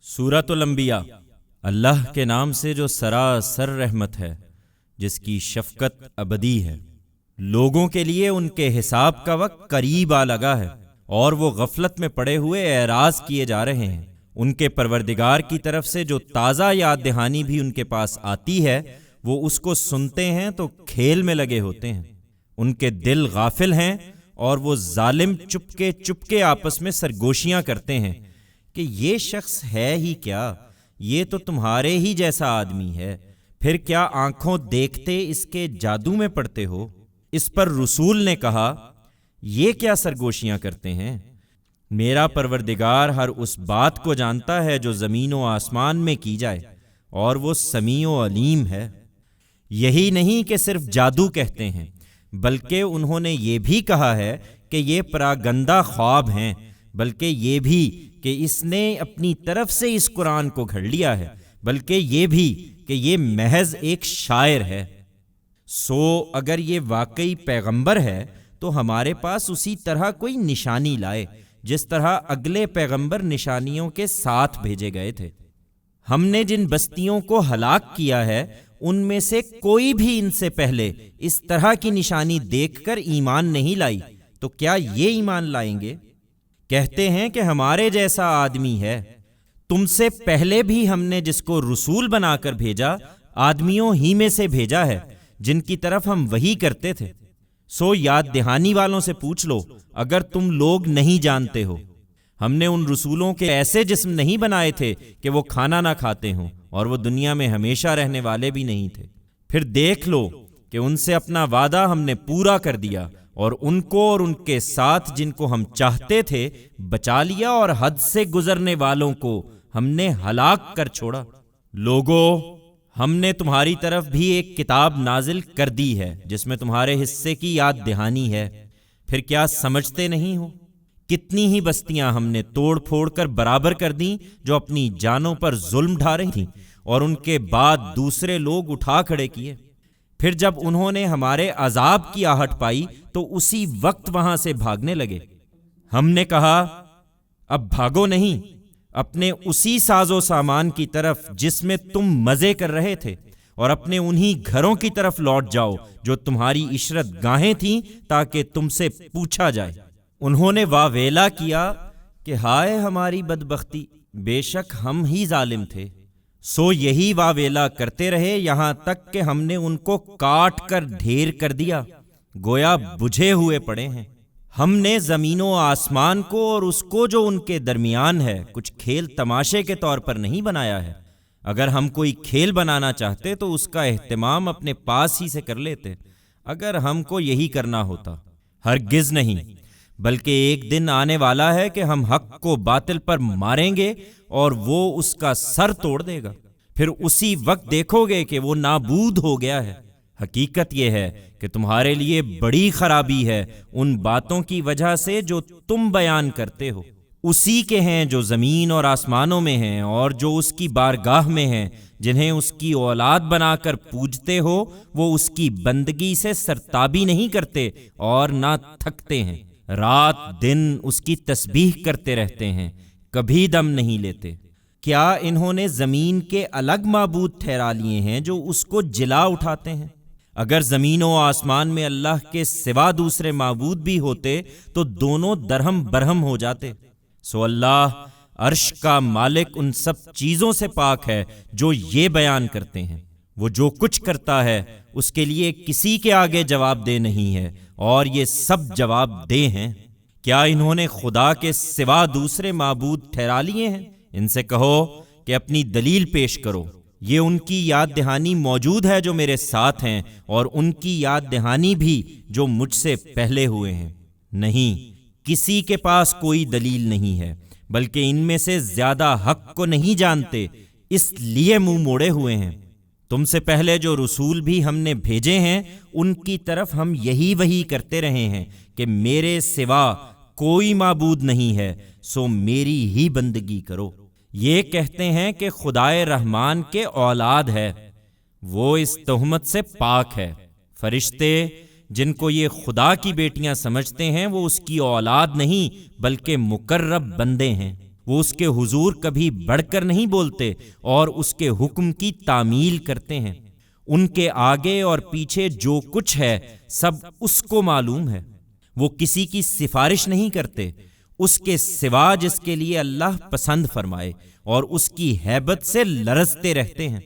سورۃ الانبیاء۔ اللہ کے نام سے جو سراسر رحمت ہے، جس کی شفقت ابدی ہے۔ لوگوں کے لیے ان کے حساب کا وقت قریب آ لگا ہے، اور وہ غفلت میں پڑے ہوئے اعراض کیے جا رہے ہیں۔ ان کے پروردگار کی طرف سے جو تازہ یاد دہانی بھی ان کے پاس آتی ہے، وہ اس کو سنتے ہیں تو کھیل میں لگے ہوتے ہیں۔ ان کے دل غافل ہیں، اور وہ ظالم چپکے آپس میں سرگوشیاں کرتے ہیں کہ یہ شخص ہے ہی کیا، یہ تو تمہارے ہی جیسا آدمی ہے، پھر کیا آنکھوں دیکھتے اس کے جادو میں پڑتے ہو؟ اس پر رسول نے کہا، یہ کیا سرگوشیاں کرتے ہیں؟ میرا پروردگار ہر اس بات کو جانتا ہے جو زمین و آسمان میں کی جائے، اور وہ سمیع و علیم ہے۔ یہی نہیں کہ صرف جادو کہتے ہیں، بلکہ انہوں نے یہ بھی کہا ہے کہ یہ پراگندہ خواب ہیں، بلکہ یہ بھی کہ اس نے اپنی طرف سے اس قرآن کو گھڑ لیا ہے، بلکہ یہ بھی کہ یہ محض ایک شاعر ہے۔ سو اگر یہ واقعی پیغمبر ہے تو ہمارے پاس اسی طرح کوئی نشانی لائے جس طرح اگلے پیغمبر نشانیوں کے ساتھ بھیجے گئے تھے۔ ہم نے جن بستیوں کو ہلاک کیا ہے، ان میں سے کوئی بھی ان سے پہلے اس طرح کی نشانی دیکھ کر ایمان نہیں لائی، تو کیا یہ ایمان لائیں گے؟ کہتے ہیں کہ ہمارے جیسا آدمی ہے۔ تم سے پہلے بھی ہم نے جس کو رسول بنا کر بھیجا، آدمیوں ہی میں سے بھیجا ہے جن کی طرف ہم وحی کرتے تھے۔ سو یاد دہانی والوں سے پوچھ لو اگر تم لوگ نہیں جانتے ہو۔ ہم نے ان رسولوں کے ایسے جسم نہیں بنائے تھے کہ وہ کھانا نہ کھاتے ہوں، اور وہ دنیا میں ہمیشہ رہنے والے بھی نہیں تھے۔ پھر دیکھ لو کہ ان سے اپنا وعدہ ہم نے پورا کر دیا، اور ان کو اور ان کے ساتھ جن کو ہم چاہتے تھے بچا لیا، اور حد سے گزرنے والوں کو ہم نے ہلاک کر چھوڑا۔ لوگو، ہم نے تمہاری طرف بھی ایک کتاب نازل کر دی ہے جس میں تمہارے حصے کی یاد دہانی ہے، پھر کیا سمجھتے نہیں ہو؟ کتنی ہی بستیاں ہم نے توڑ پھوڑ کر برابر کر دیں جو اپنی جانوں پر ظلم ڈھا رہی تھیں، اور ان کے بعد دوسرے لوگ اٹھا کھڑے کیے۔ پھر جب انہوں نے ہمارے عذاب کی آہٹ پائی تو اسی وقت وہاں سے بھاگنے لگے۔ ہم نے کہا، اب بھاگو نہیں، اپنے اسی ساز و سامان کی طرف جس میں تم مزے کر رہے تھے، اور اپنے انہی گھروں کی طرف لوٹ جاؤ جو تمہاری عشرت گاہیں تھیں، تاکہ تم سے پوچھا جائے۔ انہوں نے واویلا کیا کہ ہائے ہماری بدبختی، بے شک ہم ہی ظالم تھے۔ سو یہی واویلا کرتے رہے یہاں تک کہ ہم نے ان کو کاٹ کر ڈھیر کر دیا، گویا بجھے ہوئے پڑے ہیں۔ ہم نے زمین و آسمان کو اور اس کو جو ان کے درمیان ہے کچھ کھیل تماشے کے طور پر نہیں بنایا ہے۔ اگر ہم کوئی کھیل بنانا چاہتے تو اس کا اہتمام اپنے پاس ہی سے کر لیتے، اگر ہم کو یہی کرنا ہوتا۔ ہرگز نہیں، بلکہ ایک دن آنے والا ہے کہ ہم حق کو باطل پر ماریں گے، اور وہ اس کا سر توڑ دے گا، پھر اسی وقت دیکھو گے کہ وہ نابود ہو گیا ہے۔ حقیقت یہ ہے کہ تمہارے لیے بڑی خرابی ہے ان باتوں کی وجہ سے جو تم بیان کرتے ہو۔ اسی کے ہیں جو زمین اور آسمانوں میں ہیں، اور جو اس کی بارگاہ میں ہیں، جنہیں اس کی اولاد بنا کر پوجتے ہو، وہ اس کی بندگی سے سرتابی نہیں کرتے اور نہ تھکتے ہیں۔ رات دن اس کی تسبیح کرتے رہتے ہیں، کبھی دم نہیں لیتے۔ کیا انہوں نے زمین کے الگ معبود ٹھہرا لیے ہیں جو اس کو جلا اٹھاتے ہیں؟ اگر زمین و آسمان میں اللہ کے سوا دوسرے معبود بھی ہوتے تو دونوں درہم برہم ہو جاتے۔ سو اللہ عرش کا مالک ان سب چیزوں سے پاک ہے جو یہ بیان کرتے ہیں۔ وہ جو کچھ کرتا ہے اس کے لیے کسی کے آگے جواب دہ نہیں ہے، اور یہ سب جواب دہ ہیں۔ کیا انہوں نے خدا کے سوا دوسرے معبود ٹھہرا لیے ہیں؟ ان سے کہو کہ اپنی دلیل پیش کرو۔ یہ ان کی یاد دہانی موجود ہے جو میرے ساتھ ہیں، اور ان کی یاد دہانی بھی جو مجھ سے پہلے ہوئے ہیں۔ نہیں، کسی کے پاس کوئی دلیل نہیں ہے، بلکہ ان میں سے زیادہ حق کو نہیں جانتے، اس لیے منہ موڑے ہوئے ہیں۔ تم سے پہلے جو رسول بھی ہم نے بھیجے ہیں، ان کی طرف ہم یہی وحی کرتے رہے ہیں کہ میرے سوا کوئی معبود نہیں ہے، سو میری ہی بندگی کرو۔ یہ کہتے ہیں کہ خدائے رحمان کے اولاد ہے، وہ اس تہمت سے پاک ہے۔ فرشتے جن کو یہ خدا کی بیٹیاں سمجھتے ہیں، وہ اس کی اولاد نہیں بلکہ مقرب بندے ہیں۔ وہ اس کے حضور کبھی بڑھ کر نہیں بولتے اور اس کے حکم کی تعمیل کرتے ہیں۔ ان کے آگے اور پیچھے جو کچھ ہے سب اس کو معلوم ہے۔ وہ کسی کی سفارش نہیں کرتے اس کے سوا جس کے لیے اللہ پسند فرمائے، اور اس کی ہیبت سے لرزتے رہتے ہیں۔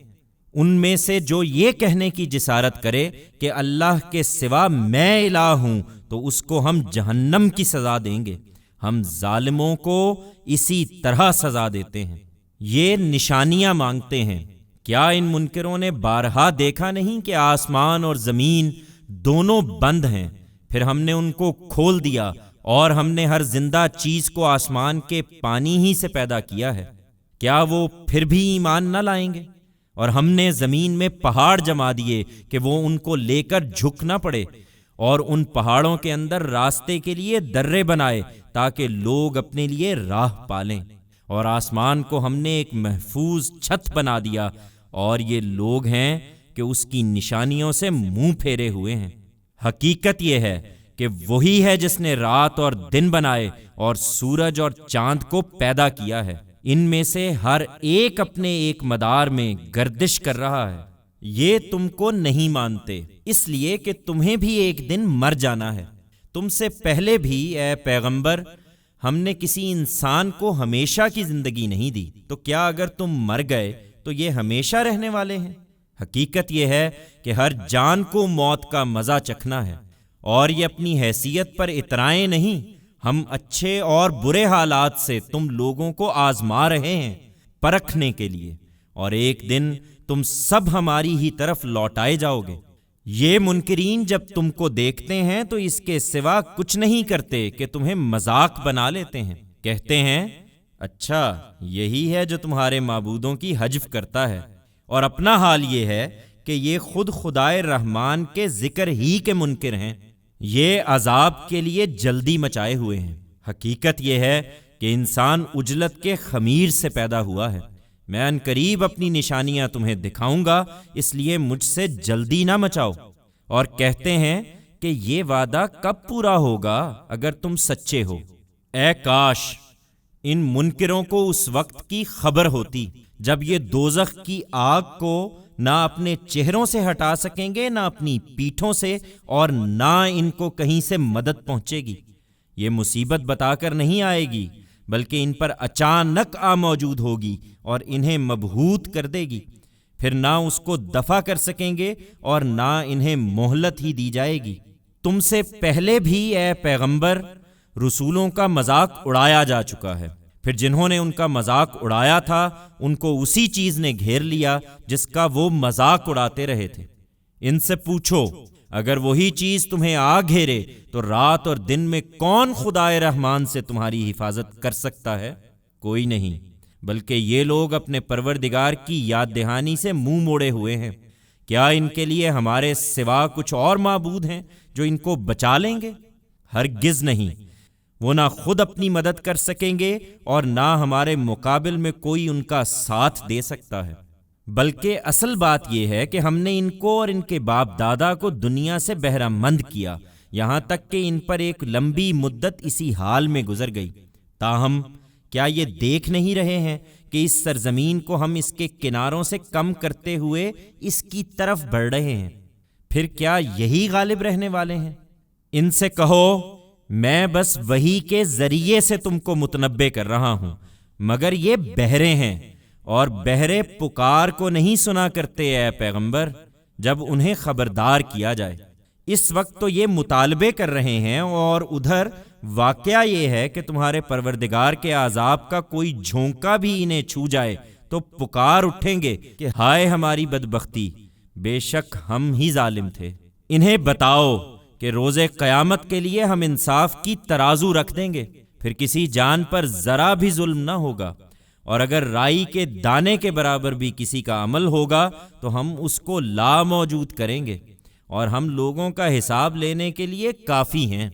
ان میں سے جو یہ کہنے کی جسارت کرے کہ اللہ کے سوا میں الہ ہوں تو اس کو ہم جہنم کی سزا دیں گے۔ ہم ظالموں کو اسی طرح سزا دیتے ہیں۔ یہ نشانیاں مانگتے ہیں۔ کیا ان منکروں نے بارہا دیکھا نہیں کہ آسمان اور زمین دونوں بند ہیں، پھر ہم نے ان کو کھول دیا، اور ہم نے ہر زندہ چیز کو آسمان کے پانی ہی سے پیدا کیا ہے؟ کیا وہ پھر بھی ایمان نہ لائیں گے؟ اور ہم نے زمین میں پہاڑ جما دیے کہ وہ ان کو لے کر جھک نہ پڑے، اور ان پہاڑوں کے اندر راستے کے لیے درے بنائے تاکہ لوگ اپنے لیے راہ پالیں، اور آسمان کو ہم نے ایک محفوظ چھت بنا دیا، اور یہ لوگ ہیں کہ اس کی نشانیوں سے منہ پھیرے ہوئے ہیں۔ حقیقت یہ ہے کہ وہی ہے جس نے رات اور دن بنائے اور سورج اور چاند کو پیدا کیا ہے، ان میں سے ہر ایک اپنے ایک مدار میں گردش کر رہا ہے۔ یہ تم کو نہیں مانتے اس لیے کہ تمہیں بھی ایک دن مر جانا ہے۔ تم سے پہلے بھی اے پیغمبر ہم نے کسی انسان کو ہمیشہ کی زندگی نہیں دی، تو کیا اگر تم مر گئے تو یہ ہمیشہ رہنے والے ہیں؟ حقیقت یہ ہے کہ ہر جان کو موت کا مزہ چکھنا ہے، اور یہ اپنی حیثیت پر اترائیں نہیں۔ ہم اچھے اور برے حالات سے تم لوگوں کو آزما رہے ہیں پرکھنے کے لیے، اور ایک دن تم سب ہماری ہی طرف لوٹائے جاؤ گے۔ یہ منکرین جب تم کو دیکھتے ہیں تو اس کے سوا کچھ نہیں کرتے کہ تمہیں مذاق بنا لیتے ہیں۔ کہتے ہیں اچھا یہی ہے جو تمہارے معبودوں کی حجف کرتا ہے، اور اپنا حال یہ ہے کہ یہ خود خدائے رحمان کے ذکر ہی کے منکر ہیں، یہ عذاب کے لیے جلدی مچائے ہوئے ہیں۔ حقیقت یہ ہے کہ انسان عجلت کے خمیر سے پیدا ہوا ہے۔ میں ان قریب اپنی نشانیاں تمہیں دکھاؤں گا، اس لیے مجھ سے جلدی نہ مچاؤ۔ اور کہتے ہیں کہ یہ وعدہ کب پورا ہوگا اگر تم سچے ہو؟ اے کاش ان منکروں کو اس وقت کی خبر ہوتی جب یہ دوزخ کی آگ کو نہ اپنے چہروں سے ہٹا سکیں گے، نہ اپنی پیٹھوں سے، اور نہ ان کو کہیں سے مدد پہنچے گی۔ یہ مصیبت بتا کر نہیں آئے گی بلکہ ان پر اچانک آ موجود ہوگی اور انہیں مبہوت کر دے گی، پھر نہ اس کو دفع کر سکیں گے اور نہ انہیں مہلت ہی دی جائے گی۔ تم سے پہلے بھی اے پیغمبر رسولوں کا مذاق اڑایا جا چکا ہے، پھر جنہوں نے ان کا مذاق اڑایا تھا ان کو اسی چیز نے گھیر لیا جس کا وہ مذاق اڑاتے رہے تھے۔ ان سے پوچھو اگر وہی چیز تمہیں آ گھیرے تو رات اور دن میں کون خدائے رحمان سے تمہاری حفاظت کر سکتا ہے؟ کوئی نہیں، بلکہ یہ لوگ اپنے پروردگار کی یاد دہانی سے منہ موڑے ہوئے ہیں۔ کیا ان کے لیے ہمارے سوا کچھ اور معبود ہیں جو ان کو بچا لیں گے؟ ہرگز نہیں، وہ نہ خود اپنی مدد کر سکیں گے اور نہ ہمارے مقابل میں کوئی ان کا ساتھ دے سکتا ہے۔ بلکہ اصل بات یہ ہے کہ ہم نے ان کو اور ان کے باپ دادا کو دنیا سے بہرہ مند کیا، یہاں تک کہ ان پر ایک لمبی مدت اسی حال میں گزر گئی۔ تاہم کیا یہ دیکھ نہیں رہے ہیں کہ اس سرزمین کو ہم اس کے کناروں سے کم کرتے ہوئے اس کی طرف بڑھ رہے ہیں؟ پھر کیا یہی غالب رہنے والے ہیں؟ ان سے کہو میں بس وحی کے ذریعے سے تم کو متنبع کر رہا ہوں، مگر یہ بہرے ہیں، اور بہرے پکار کو نہیں سنا کرتے اے پیغمبر جب انہیں خبردار کیا جائے۔ اس وقت تو یہ مطالبے کر رہے ہیں، اور ادھر واقعہ یہ ہے کہ تمہارے پروردگار کے عذاب کا کوئی جھونکا بھی انہیں چھو جائے تو پکار اٹھیں گے کہ ہائے ہماری بدبختی، بے شک ہم ہی ظالم تھے۔ انہیں بتاؤ کہ روز قیامت کے لیے ہم انصاف کی ترازو رکھ دیں گے، پھر کسی جان پر ذرا بھی ظلم نہ ہوگا، اور اگر رائی کے دانے کے برابر بھی کسی کا عمل ہوگا تو ہم اس کو لا موجود کریں گے، اور ہم لوگوں کا حساب لینے کے لیے کافی ہیں۔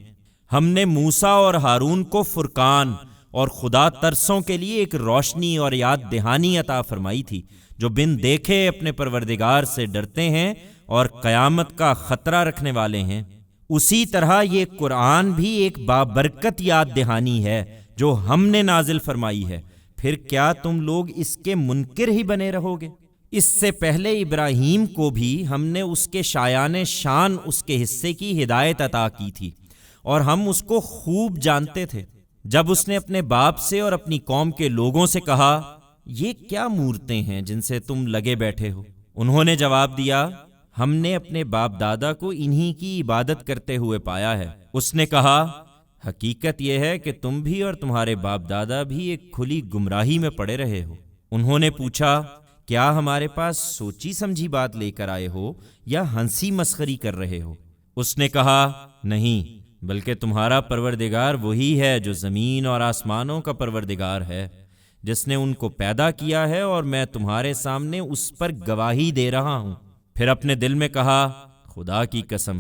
ہم نے موسیٰ اور ہارون کو فرقان اور خدا ترسوں کے لیے ایک روشنی اور یاد دہانی عطا فرمائی تھی، جو بن دیکھے اپنے پروردگار سے ڈرتے ہیں اور قیامت کا خطرہ رکھنے والے ہیں۔ اسی طرح یہ قرآن بھی ایک بابرکت یاد دہانی ہے جو ہم نے نازل فرمائی ہے، پھر کیا تم لوگ اس کے منکر ہی بنے رہو گے؟ اس سے پہلے ابراہیم کو بھی ہم نے اس کے شایان شان اس کے حصے کی ہدایت عطا کی تھی، اور ہم اس کو خوب جانتے تھے۔ جب اس نے اپنے باپ سے اور اپنی قوم کے لوگوں سے کہا، یہ کیا مورتیں ہیں جن سے تم لگے بیٹھے ہو؟ انہوں نے جواب دیا، ہم نے اپنے باپ دادا کو انہی کی عبادت کرتے ہوئے پایا ہے۔ اس نے کہا، حقیقت یہ ہے کہ تم بھی اور تمہارے باپ دادا بھی ایک کھلی گمراہی میں پڑے رہے ہو۔ انہوں نے پوچھا، کیا ہمارے پاس سوچی سمجھی بات لے کر آئے ہو یا ہنسی مسخری کر رہے ہو؟ اس نے کہا، نہیں، بلکہ تمہارا پروردگار وہی ہے جو زمین اور آسمانوں کا پروردگار ہے، جس نے ان کو پیدا کیا ہے، اور میں تمہارے سامنے اس پر گواہی دے رہا ہوں۔ پھر اپنے دل میں کہا، خدا کی قسم،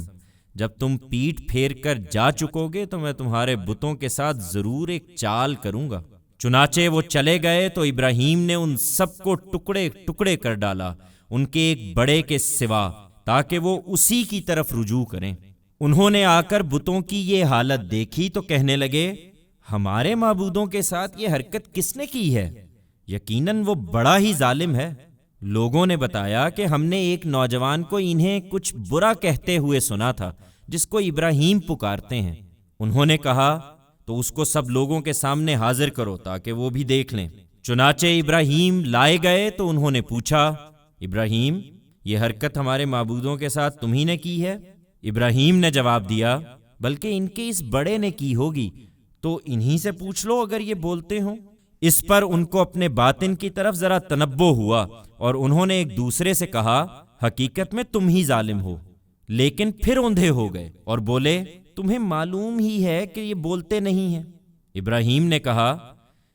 جب تم پیٹھ پھیر کر جا چکو گے تو میں تمہارے بتوں کے ساتھ ضرور ایک چال کروں گا۔ چنانچہ وہ چلے گئے تو ابراہیم نے ان سب کو ٹکڑے ٹکڑے کر ڈالا، ان کے ایک بڑے کے سوا، تاکہ وہ اسی کی طرف رجوع کریں۔ انہوں نے آ کر بتوں کی یہ حالت دیکھی تو کہنے لگے، ہمارے معبودوں کے ساتھ یہ حرکت کس نے کی ہے؟ یقیناً وہ بڑا ہی ظالم ہے۔ لوگوں نے بتایا کہ ہم نے ایک نوجوان کو انہیں کچھ برا کہتے ہوئے سنا تھا، جس کو ابراہیم پکارتے ہیں۔ انہوں نے کہا، تو اس کو سب لوگوں کے سامنے حاضر کرو تاکہ وہ بھی دیکھ لیں۔ چنانچہ ابراہیم لائے گئے تو انہوں نے پوچھا، ابراہیم، یہ حرکت ہمارے معبودوں کے ساتھ تم ہی نے کی ہے؟ ابراہیم نے جواب دیا، بلکہ ان کے اس بڑے نے کی ہوگی، تو انہی سے پوچھ لو اگر یہ بولتے ہوں۔ اس پر ان کو اپنے باطن کی طرف ذرا تنبہ ہوا، اور انہوں نے ایک دوسرے سے کہا، حقیقت میں تم ہی ظالم ہو۔ لیکن پھر اوندھے ہو گئے اور بولے، تمہیں معلوم ہی ہے کہ یہ بولتے نہیں ہیں۔ ابراہیم نے کہا،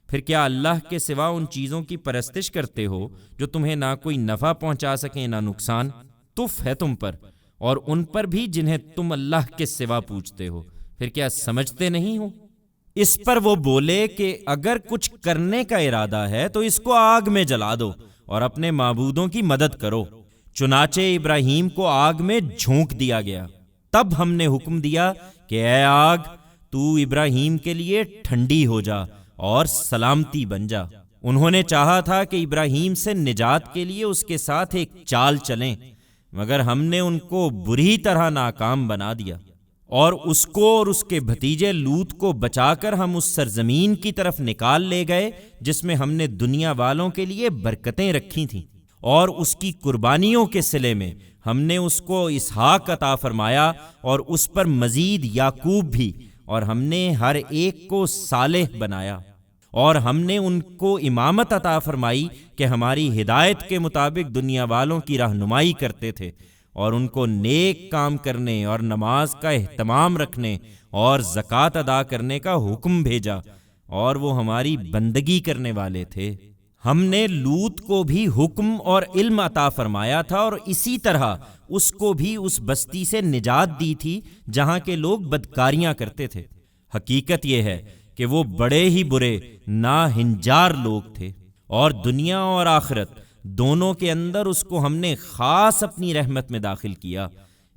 پھر کیا اللہ کے سوا ان چیزوں کی پرستش کرتے ہو جو تمہیں نہ کوئی نفع پہنچا سکیں نہ نقصان؟ تف ہے تم پر اور ان پر بھی جنہیں تم اللہ کے سوا پوچھتے ہو، پھر کیا سمجھتے نہیں ہو؟ اس پر وہ بولے کہ اگر کچھ کرنے کا ارادہ ہے تو اس کو آگ میں جلا دو اور اپنے معبودوں کی مدد کرو۔ چنانچہ ابراہیم کو آگ میں جھونک دیا گیا۔ تب ہم نے حکم دیا کہ اے آگ، تو ابراہیم کے لیے ٹھنڈی ہو جا اور سلامتی بن جا۔ انہوں نے چاہا تھا کہ ابراہیم سے نجات کے لیے اس کے ساتھ ایک چال چلیں، مگر ہم نے ان کو بری طرح ناکام بنا دیا، اور اس کو اور اس کے بھتیجے لوط کو بچا کر ہم اس سرزمین کی طرف نکال لے گئے جس میں ہم نے دنیا والوں کے لیے برکتیں رکھی تھیں، اور اس کی قربانیوں کے صلے میں ہم نے اس کو اسحاق عطا فرمایا، اور اس پر مزید یعقوب بھی، اور ہم نے ہر ایک کو صالح بنایا، اور ہم نے ان کو امامت عطا فرمائی کہ ہماری ہدایت کے مطابق دنیا والوں کی رہنمائی کرتے تھے، اور ان کو نیک کام کرنے اور نماز کا اہتمام رکھنے اور زکوٰۃ ادا کرنے کا حکم بھیجا، اور وہ ہماری بندگی کرنے والے تھے۔ ہم نے لوط کو بھی حکم اور علم عطا فرمایا تھا، اور اسی طرح اس کو بھی اس بستی سے نجات دی تھی جہاں کے لوگ بدکاریاں کرتے تھے۔ حقیقت یہ ہے کہ وہ بڑے ہی برے ناہنجار لوگ تھے، اور دنیا اور آخرت دونوں کے اندر اس کو ہم نے خاص اپنی رحمت میں داخل کیا۔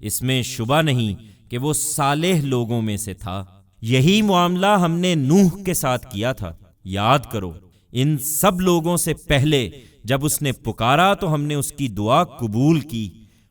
اس میں شبہ نہیں کہ وہ صالح لوگوں میں سے تھا۔ یہی معاملہ ہم نے نوح کے ساتھ کیا تھا۔ یاد کرو، ان سب لوگوں سے پہلے جب اس نے پکارا تو ہم نے اس کی دعا قبول کی،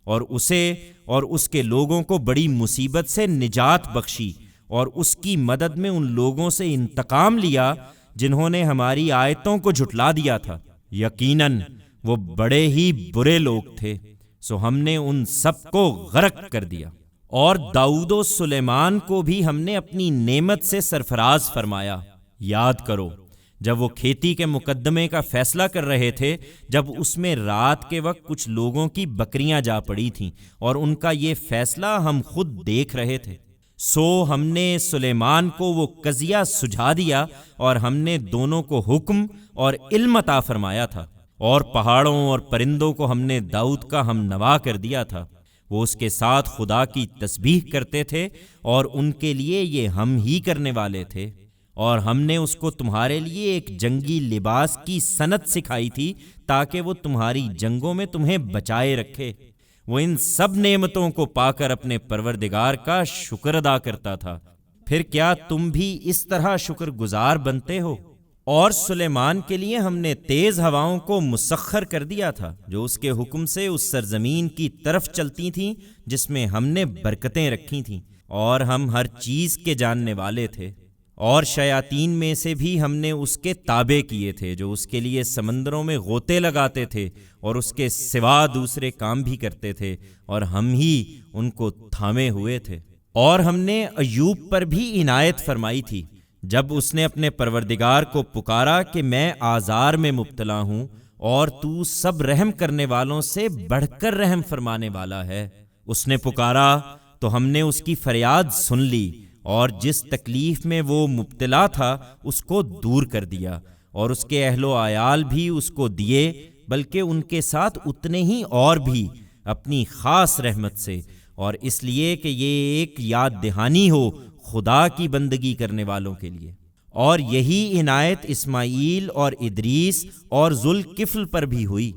اور اسے اور اس کے لوگوں کو بڑی مصیبت سے نجات بخشی، اور اس کی مدد میں ان لوگوں سے انتقام لیا جنہوں نے ہماری آیتوں کو جھٹلا دیا تھا۔ یقیناً وہ بڑے ہی برے لوگ تھے، سو ہم نے ان سب کو غرق کر دیا۔ اور داؤد و سلیمان کو بھی ہم نے اپنی نعمت سے سرفراز فرمایا۔ یاد کرو، جب وہ کھیتی کے مقدمے کا فیصلہ کر رہے تھے، جب اس میں رات کے وقت کچھ لوگوں کی بکریاں جا پڑی تھیں، اور ان کا یہ فیصلہ ہم خود دیکھ رہے تھے، سو ہم نے سلیمان کو وہ قضیہ سجھا دیا، اور ہم نے دونوں کو حکم اور علم عطا فرمایا تھا، اور پہاڑوں اور پرندوں کو ہم نے داؤد کا ہم نوا کر دیا تھا۔ وہ اس کے ساتھ خدا کی تسبیح کرتے تھے، اور ان کے لیے یہ ہم ہی کرنے والے تھے، اور ہم نے اس کو تمہارے لیے ایک جنگی لباس کی صنعت سکھائی تھی تاکہ وہ تمہاری جنگوں میں تمہیں بچائے رکھے۔ وہ ان سب نعمتوں کو پا کر اپنے پروردگار کا شکر ادا کرتا تھا۔ پھر کیا تم بھی اس طرح شکر گزار بنتے ہو؟ اور سلیمان کے لیے ہم نے تیز ہواؤں کو مسخر کر دیا تھا جو اس کے حکم سے اس سرزمین کی طرف چلتی تھیں جس میں ہم نے برکتیں رکھی تھیں، اور ہم ہر چیز کے جاننے والے تھے۔ اور شیاطین میں سے بھی ہم نے اس کے تابع کیے تھے جو اس کے لیے سمندروں میں غوطے لگاتے تھے اور اس کے سوا دوسرے کام بھی کرتے تھے، اور ہم ہی ان کو تھامے ہوئے تھے۔ اور ہم نے ایوب پر بھی عنایت فرمائی تھی جب اس نے اپنے پروردگار کو پکارا کہ میں آزار میں مبتلا ہوں، اور تو سب رحم کرنے والوں سے بڑھ کر رحم فرمانے والا ہے۔ اس نے پکارا تو ہم نے اس کی فریاد سن لی، اور جس تکلیف میں وہ مبتلا تھا اس کو دور کر دیا، اور اس کے اہل و عیال بھی اس کو دیے، بلکہ ان کے ساتھ اتنے ہی اور بھی اپنی خاص رحمت سے، اور اس لیے کہ یہ ایک یاد دہانی ہو خدا کی بندگی کرنے والوں کے لیے۔ اور یہی عنایت اسماعیل اور ادریس اور ذوالکفل پر بھی ہوئی،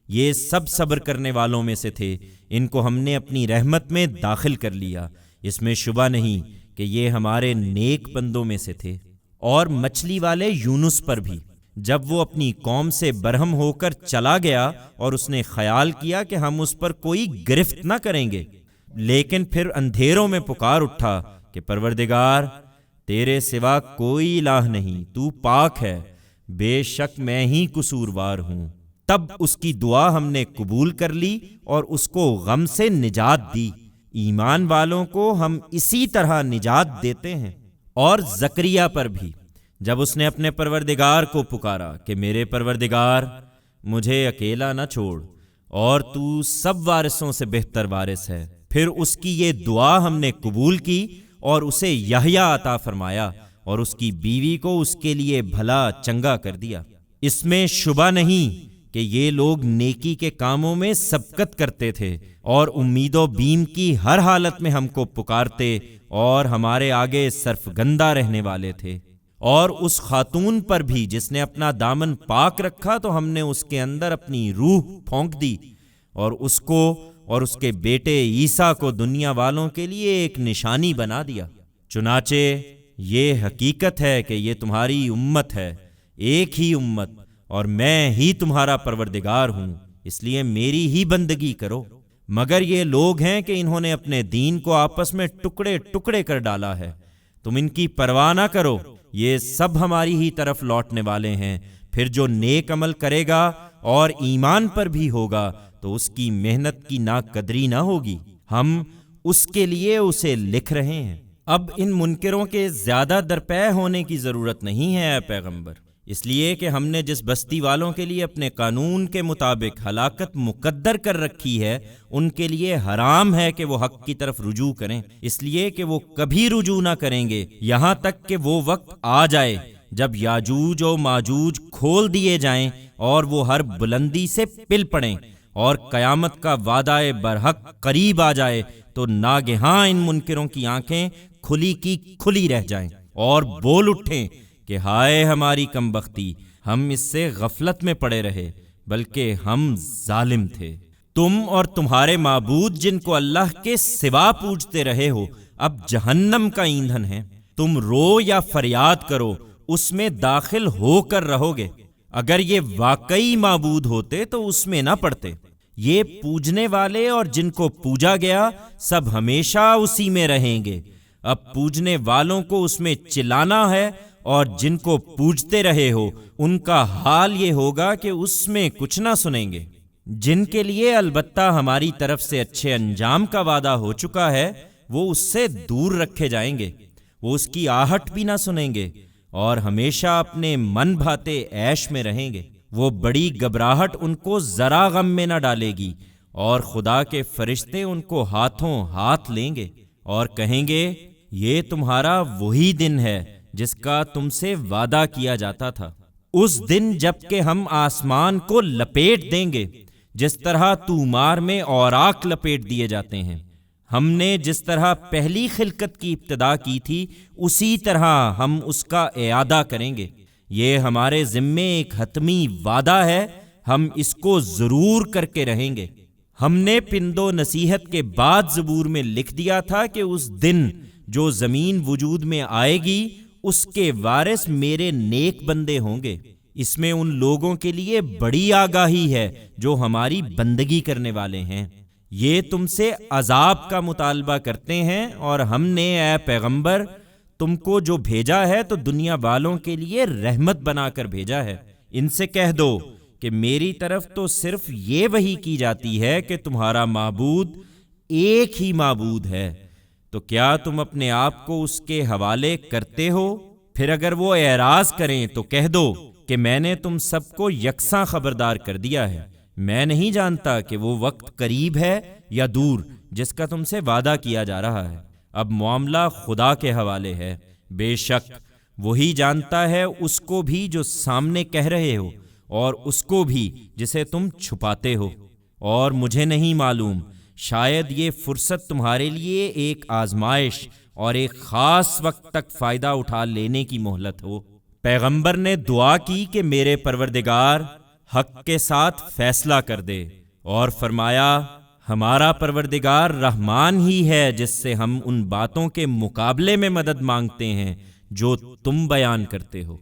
یہ سب صبر کرنے والوں میں سے تھے، ان کو ہم نے اپنی رحمت میں داخل کر لیا، اس میں شبہ نہیں کہ یہ ہمارے نیک بندوں میں سے تھے۔ اور مچھلی والے یونس پر بھی، جب وہ اپنی قوم سے برہم ہو کر چلا گیا اور اس نے خیال کیا کہ ہم اس پر کوئی گرفت نہ کریں گے، لیکن پھر اندھیروں میں پکار اٹھا کہ پروردگار تیرے سوا کوئی الہ نہیں، تو پاک ہے، بے شک میں ہی قصوروار ہوں۔ تب اس کی دعا ہم نے قبول کر لی اور اس کو غم سے نجات دی۔ ایمان والوں کو ہم اسی طرح نجات دیتے ہیں۔ اور زکریا پر بھی، جب اس نے اپنے پروردگار کو پکارا کہ میرے پروردگار مجھے اکیلا نہ چھوڑ، اور تو سب وارثوں سے بہتر وارث ہے، پھر اس کی یہ دعا ہم نے قبول کی اور اسے یحییٰ عطا فرمایا، اور اس کی بیوی کو اس کے لیے بھلا چنگا کر دیا۔ اس میں شبہ نہیں کہ یہ لوگ نیکی کے کاموں میں سبقت کرتے تھے، اور امید و بیم کی ہر حالت میں ہم کو پکارتے اور ہمارے آگے سرفگندہ رہنے والے تھے۔ اور اس خاتون پر بھی جس نے اپنا دامن پاک رکھا تو ہم نے اس کے اندر اپنی روح پھونک دی، اور اس کو اور اس کے بیٹے عیسیٰ کو دنیا والوں کے لیے ایک نشانی بنا دیا۔ چنانچہ یہ حقیقت ہے کہ یہ تمہاری امت ہے، ایک ہی امت، اور میں ہی تمہارا پروردگار ہوں، اس لیے میری ہی بندگی کرو۔ مگر یہ لوگ ہیں کہ انہوں نے اپنے دین کو آپس میں ٹکڑے ٹکڑے کر ڈالا ہے، تم ان کی پرواہ نہ کرو، یہ سب ہماری ہی طرف لوٹنے والے ہیں۔ پھر جو نیک عمل کرے گا اور ایمان پر بھی ہوگا تو اس کی محنت کی ناقدری نہ ہوگی، ہم اس کے لیے اسے لکھ رہے ہیں۔ اب ان منکروں کے زیادہ درپے ہونے کی ضرورت نہیں ہے اے پیغمبر، اس لیے کہ ہم نے جس بستی والوں کے لیے اپنے قانون کے مطابق ہلاکت مقدر کر رکھی ہے، ان کے لیے حرام ہے کہ وہ حق کی طرف رجوع کریں، اس لیے کہ وہ کبھی رجوع نہ کریں گے یہاں تک کہ وہ وقت آ جائے جب یاجوج و ماجوج کھول دیے جائیں اور وہ ہر بلندی سے پل پڑیں، اور قیامت کا وعدہ برحق قریب آ جائے تو ناگہاں ان منکروں کی آنکھیں کھلی کی کھلی رہ جائیں اور بول اٹھیں کہ ہائے ہماری کمبختی، ہم اس سے غفلت میں پڑے رہے، بلکہ ہم ظالم تھے۔ تم اور تمہارے معبود جن کو اللہ کے سوا پوجتے رہے ہو اب جہنم کا ایندھن ہے، تم رو یا فریاد کرو اس میں داخل ہو کر رہو گے۔ اگر یہ واقعی معبود ہوتے تو اس میں نہ پڑتے۔ یہ پوجنے والے اور جن کو پوجا گیا سب ہمیشہ اسی میں رہیں گے۔ اب پوجنے والوں کو اس میں چلانا ہے، اور جن کو پوجتے رہے ہو ان کا حال یہ ہوگا کہ اس میں کچھ نہ سنیں گے۔ جن کے لیے البتہ ہماری طرف سے اچھے انجام کا وعدہ ہو چکا ہے وہ اس سے دور رکھے جائیں گے، وہ اس کی آہٹ بھی نہ سنیں گے، اور ہمیشہ اپنے من بھاتے عیش میں رہیں گے۔ وہ بڑی گھبراہٹ ان کو ذرا غم میں نہ ڈالے گی، اور خدا کے فرشتے ان کو ہاتھوں ہاتھ لیں گے اور کہیں گے یہ تمہارا وہی دن ہے جس کا تم سے وعدہ کیا جاتا تھا۔ اس دن جب کہ ہم آسمان کو لپیٹ دیں گے جس طرح طومار میں اوراق لپیٹ دیے جاتے ہیں۔ ہم نے جس طرح پہلی خلقت کی ابتدا کی تھی اسی طرح ہم اس کا اعادہ کریں گے۔ یہ ہمارے ذمے ایک حتمی وعدہ ہے، ہم اس کو ضرور کر کے رہیں گے۔ ہم نے پند و نصیحت کے بعد زبور میں لکھ دیا تھا کہ اس دن جو زمین وجود میں آئے گی اس کے وارث میرے نیک بندے ہوں گے۔ اس میں ان لوگوں کے لیے بڑی آگاہی ہے جو ہماری بندگی کرنے والے ہیں۔ یہ تم سے عذاب کا مطالبہ کرتے ہیں، اور ہم نے اے پیغمبر تم کو جو بھیجا ہے تو دنیا والوں کے لیے رحمت بنا کر بھیجا ہے۔ ان سے کہہ دو کہ میری طرف تو صرف یہ وحی کی جاتی ہے کہ تمہارا معبود ایک ہی معبود ہے، تو کیا تم اپنے آپ کو اس کے حوالے کرتے ہو؟ پھر اگر وہ اعراض کریں تو کہہ دو کہ میں نے تم سب کو یکساں خبردار کر دیا ہے۔ میں نہیں جانتا کہ وہ وقت قریب ہے یا دور جس کا تم سے وعدہ کیا جا رہا ہے۔ اب معاملہ خدا کے حوالے ہے، بے شک وہی جانتا ہے اس کو بھی جو سامنے کہہ رہے ہو اور اس کو بھی جسے تم چھپاتے ہو، اور مجھے نہیں معلوم، شاید یہ فرصت تمہارے لیے ایک آزمائش اور ایک خاص وقت تک فائدہ اٹھا لینے کی مہلت ہو۔ پیغمبر نے دعا کی کہ میرے پروردگار حق کے ساتھ فیصلہ کر دے، اور فرمایا ہمارا پروردگار رحمان ہی ہے جس سے ہم ان باتوں کے مقابلے میں مدد مانگتے ہیں جو تم بیان کرتے ہو۔